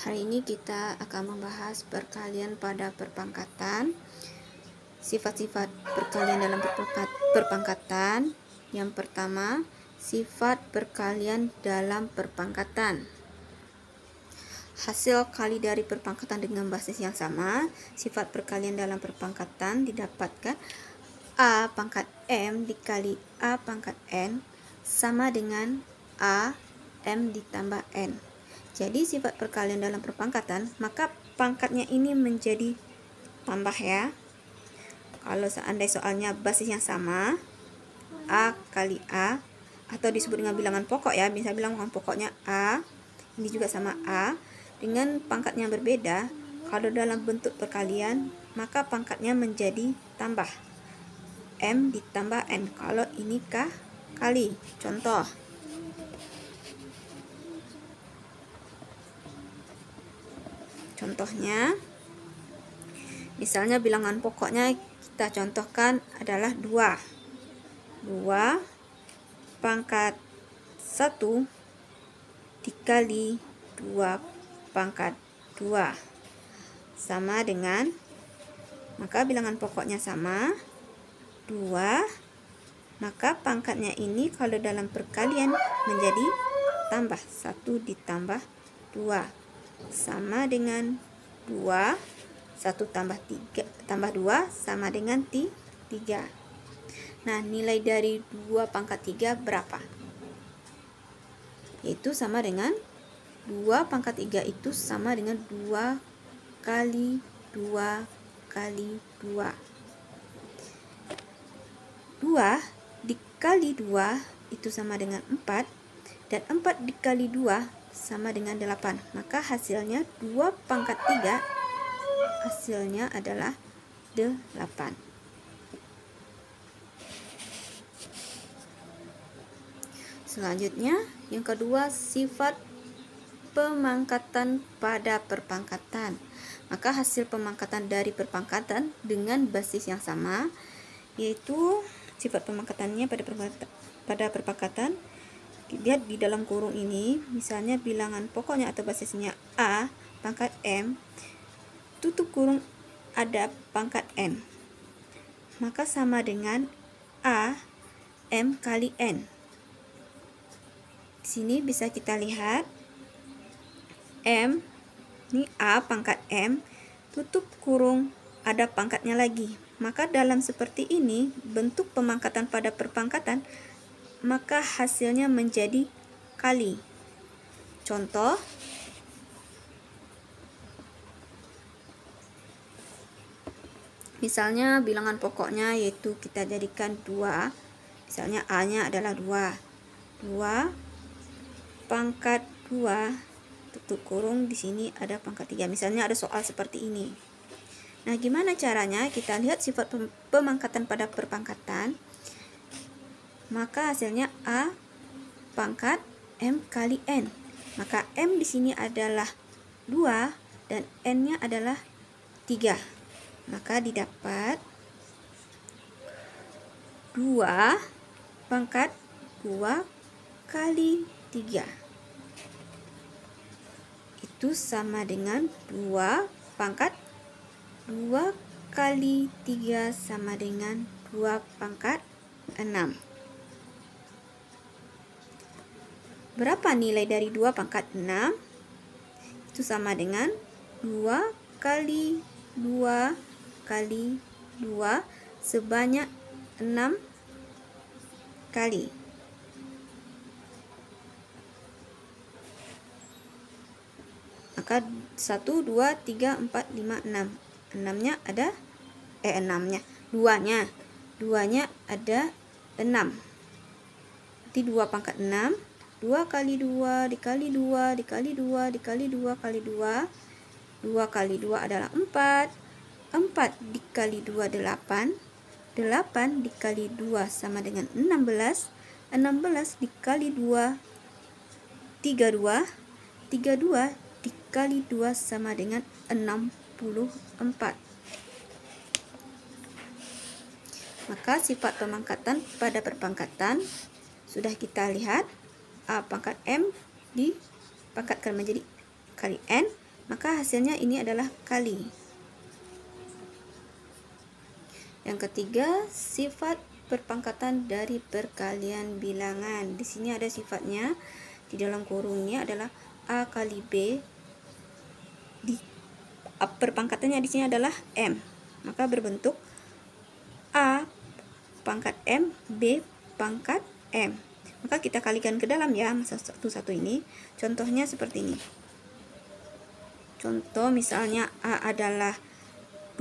Hari ini kita akan membahas perkalian pada perpangkatan. Sifat-sifat perkalian dalam perpangkatan. Yang pertama, sifat perkalian dalam perpangkatan. Hasil kali dari perpangkatan dengan basis yang sama. Sifat perkalian dalam perpangkatan didapatkan A pangkat M dikali A pangkat N sama dengan A M ditambah N. Jadi sifat perkalian dalam perpangkatan, maka pangkatnya ini menjadi tambah ya. Kalau seandainya soalnya basis yang sama, A kali A, atau disebut dengan bilangan pokok ya, bisa bilangan pokoknya A, ini juga sama A, dengan pangkatnya berbeda. Kalau dalam bentuk perkalian, maka pangkatnya menjadi tambah, M ditambah N. Kalau ini kali. Contoh, contohnya, misalnya bilangan pokoknya kita contohkan adalah 2. 2 pangkat 1 dikali 2 pangkat 2 sama dengan, maka bilangan pokoknya sama, 2, maka pangkatnya ini kalau dalam perkalian menjadi tambah, 1 ditambah 2 sama dengan 2, 1 tambah 2 sama dengan 3. Nah, nilai dari 2 pangkat 3 berapa? Yaitu sama dengan 2 pangkat 3 itu sama dengan 2 kali 2 kali 2. 2 dikali 2 itu sama dengan 4, dan 4 dikali 2 sama dengan 8. Maka hasilnya 2 pangkat 3 hasilnya adalah 8. Selanjutnya, yang kedua, sifat pemangkatan pada perpangkatan. Maka hasil pemangkatan dari perpangkatan dengan basis yang sama, yaitu sifat pemangkatannya pada perpangkatan. Lihat di dalam kurung ini, misalnya bilangan pokoknya atau basisnya A pangkat M, tutup kurung ada pangkat N, maka sama dengan A M kali N. Di sini bisa kita lihat M, ini A pangkat M, tutup kurung ada pangkatnya lagi. Maka dalam seperti ini, bentuk pemangkatan pada perpangkatan, maka hasilnya menjadi kali. Contoh, misalnya bilangan pokoknya yaitu kita jadikan 2. Misalnya A-nya adalah 2. 2 pangkat 2 tutup kurung, di sini ada pangkat 3. Misalnya ada soal seperti ini. Nah, gimana caranya? Kita lihat sifat pemangkatan pada perpangkatan. Maka hasilnya A pangkat M kali N. Maka M di sini adalah 2 dan N-nya adalah 3. Maka didapat 2 pangkat 2 kali 3. Itu sama dengan 2 pangkat 2 kali 3 sama dengan 2 pangkat 6. Berapa nilai dari 2 pangkat 6? Itu sama dengan 2 kali 2 kali 2 sebanyak 6 kali. Maka 1, 2, 3, 4, 5, 6. 6-nya ada 6-nya. 2-nya ada 6. Berarti 2 pangkat 6. 2 kali 2 dikali 2 dikali 2 dikali 2 kali 2. 2 kali 2 adalah 4. 4 dikali 2 8. 8 dikali 2 sama dengan 16. 16 dikali 2 32. 32 dikali 2 sama dengan 64. Maka sifat pemangkatan pada perpangkatan sudah kita lihat. A pangkat M dipangkatkan menjadi kali N, maka hasilnya ini adalah kali. Yang ketiga, sifat perpangkatan dari perkalian bilangan. Di sini ada sifatnya, di dalam kurungnya adalah A kali B. Perpangkatannya di sini adalah M. Maka berbentuk A pangkat M, B pangkat M. Maka kita kalikan ke dalam ya, satu-satu ini. Contohnya seperti ini. Contoh misalnya A adalah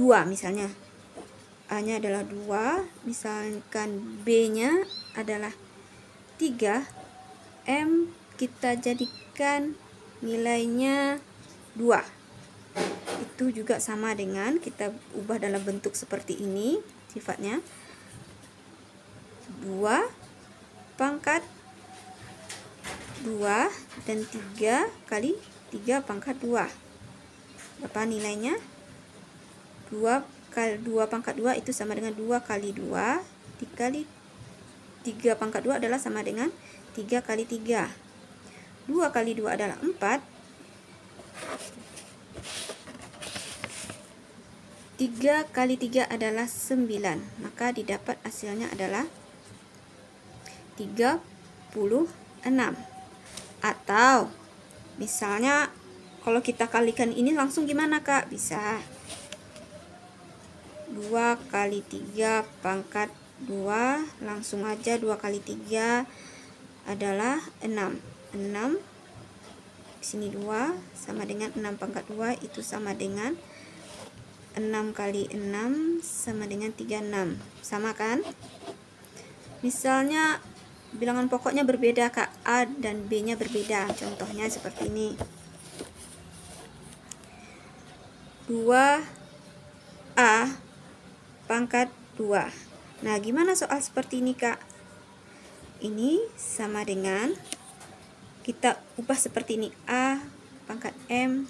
2 misalnya. A-nya adalah 2, misalkan B-nya adalah 3. M kita jadikan nilainya 2. Itu juga sama dengan kita ubah dalam bentuk seperti ini sifatnya. 2 pangkat 2 dan 3 kali 3 pangkat 2. Berapa nilainya? 2 pangkat 2 itu sama dengan 2 kali 2 dikali 3 pangkat 2 adalah sama dengan 3 kali 3. 2 kali 2 adalah 4. 3 kali 3 adalah 9. Maka didapat hasilnya adalah 36. Atau misalnya kalau kita kalikan ini langsung gimana Kak? Bisa 2 kali 3 pangkat 2, langsung aja 2 kali 3 adalah 6. 6 di sini 2 sama dengan 6 pangkat 2 itu sama dengan 6 kali 6 sama dengan 36. Sama kan? Misalnya bilangan pokoknya berbeda Kak, A dan B-nya berbeda. Contohnya seperti ini. 2A pangkat 2. Nah, gimana soal seperti ini Kak? Ini sama dengan kita ubah seperti ini, A pangkat M,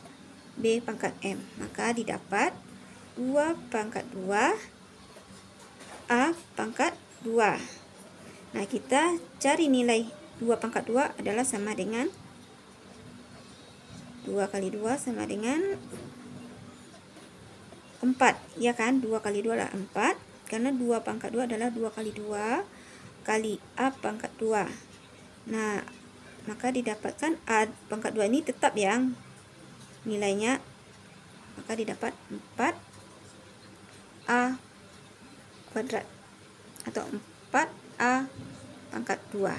B pangkat M. Maka didapat 2 pangkat 2 A pangkat 2. Nah, kita cari nilai 2 pangkat 2 adalah sama dengan 2 kali 2 sama dengan 4, ya kan? 2 kali 2 adalah 4, karena 2 pangkat 2 adalah 2 kali 2 kali A pangkat 2. Nah, maka didapatkan A pangkat 2 ini tetap yang nilainya, maka didapat 4A kuadrat atau 4A pangkat 2.